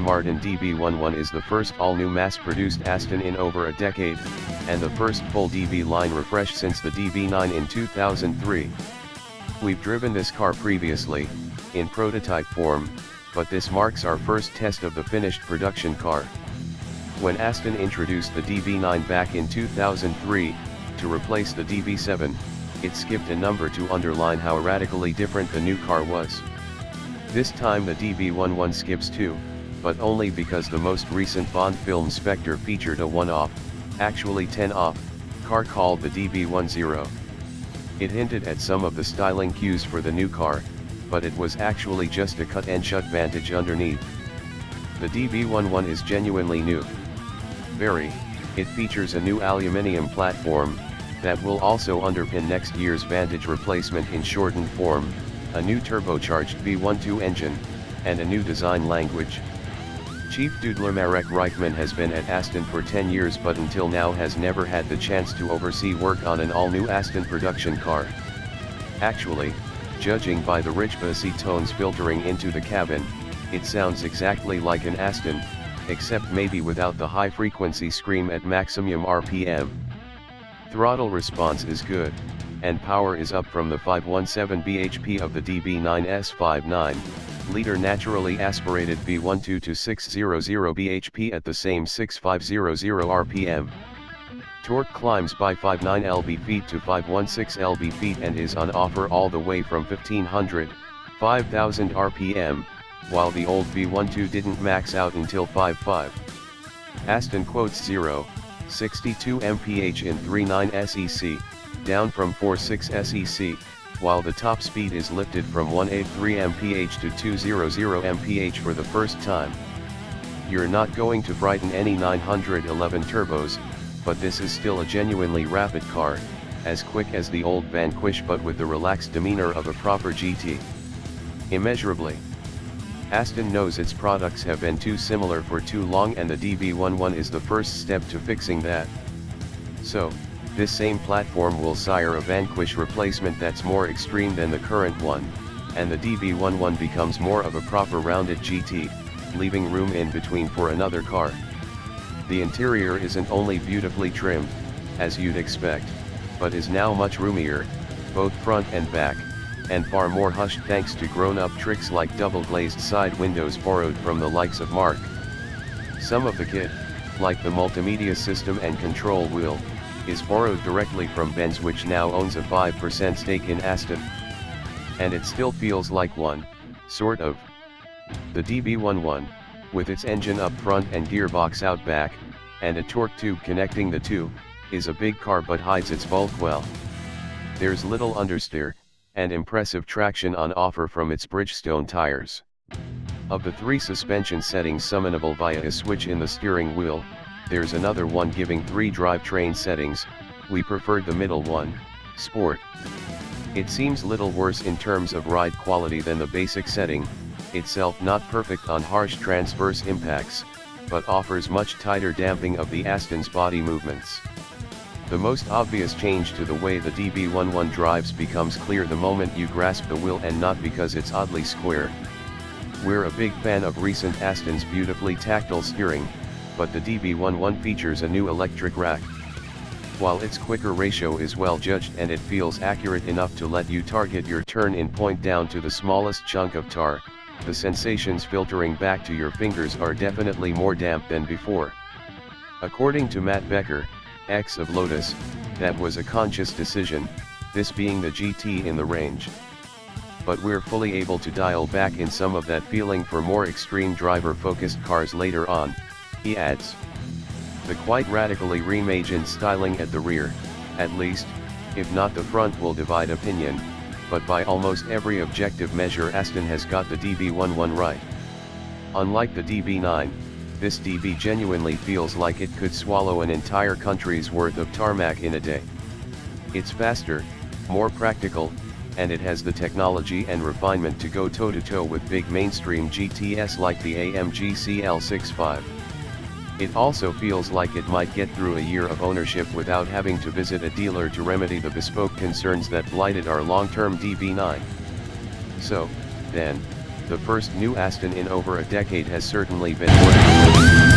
Martin DB11 is the first all-new mass-produced Aston in over a decade, and the first full DB line refresh since the DB9 in 2003. We've driven this car previously, in prototype form, but this marks our first test of the finished production car. When Aston introduced the DB9 back in 2003, to replace the DB7, it skipped a number to underline how radically different the new car was. This time the DB11 skips 2, but only because the most recent Bond film Spectre featured a 1-off, actually 10-off, car called the DB10. It hinted at some of the styling cues for the new car, but it was actually just a cut and shut vantage underneath. The DB11 is genuinely new. Very. It features a new aluminium platform, that will also underpin next year's Vantage replacement in shortened form, a new turbocharged V12 engine, and a new design language. Chief Doodler Marek Reichman has been at Aston for 10 years but until now has never had the chance to oversee work on an all-new Aston production car. Actually, judging by the rich bassy tones filtering into the cabin, it sounds exactly like an Aston, except maybe without the high-frequency scream at maximum RPM. Throttle response is good, and power is up from the 517 bhp of the DB9's 5.9-liter naturally aspirated V12 to 600 bhp at the same 6500 RPM. Torque climbs by 59 lb-ft to 516 lb-ft and is on offer all the way from 1500, 5000 RPM, while the old V12 didn't max out until 5.5. Aston quotes 0.62 mph in 3.9 SEC, down from 4.6 SEC, while the top speed is lifted from 183 mph to 200 mph for the first time. You're not going to frighten any 911 turbos, but this is still a genuinely rapid car, as quick as the old Vanquish but with the relaxed demeanor of a proper GT. Immeasurably. Aston knows its products have been too similar for too long and the DB11 is the first step to fixing that. So, this same platform will sire a Vanquish replacement that's more extreme than the current one, and the DB11 becomes more of a proper rounded GT, leaving room in between for another car. The interior isn't only beautifully trimmed, as you'd expect, but is now much roomier, both front and back, and far more hushed thanks to grown-up tricks like double-glazed side windows borrowed from the likes of Mark. Some of the kit, like the multimedia system and control wheel, is borrowed directly from Benz, which now owns a 5% stake in Aston. And it still feels like one, sort of. The DB11, with its engine up front and gearbox out back, and a torque tube connecting the two, is a big car but hides its bulk well. There's little understeer, and impressive traction on offer from its Bridgestone tires. Of the 3 suspension settings summonable via a switch in the steering wheel, there's another one giving 3 drivetrain settings. We preferred the middle one, Sport. It seems little worse in terms of ride quality than the basic setting, itself not perfect on harsh transverse impacts, but offers much tighter damping of the Aston's body movements. The most obvious change to the way the DB11 drives becomes clear the moment you grasp the wheel, and not because it's oddly square. We're a big fan of recent Aston's beautifully tactile steering, but the DB11 features a new electric rack. While its quicker ratio is well judged and it feels accurate enough to let you target your turn-in point down to the smallest chunk of tar, the sensations filtering back to your fingers are definitely more damp than before. According to Matt Becker, ex of Lotus, that was a conscious decision, this being the GT in the range. But we're fully able to dial back in some of that feeling for more extreme driver-focused cars later on, he adds. The quite radically reimagined styling at the rear, at least, if not the front, will divide opinion, but by almost every objective measure Aston has got the DB11 right. Unlike the DB9, this DB genuinely feels like it could swallow an entire country's worth of tarmac in a day. It's faster, more practical, and it has the technology and refinement to go toe-to-toe with big mainstream GTS like the AMG CL65. It also feels like it might get through a year of ownership without having to visit a dealer to remedy the bespoke concerns that blighted our long-term DB9. So, then, The first new Aston in over a decade has certainly been ordered.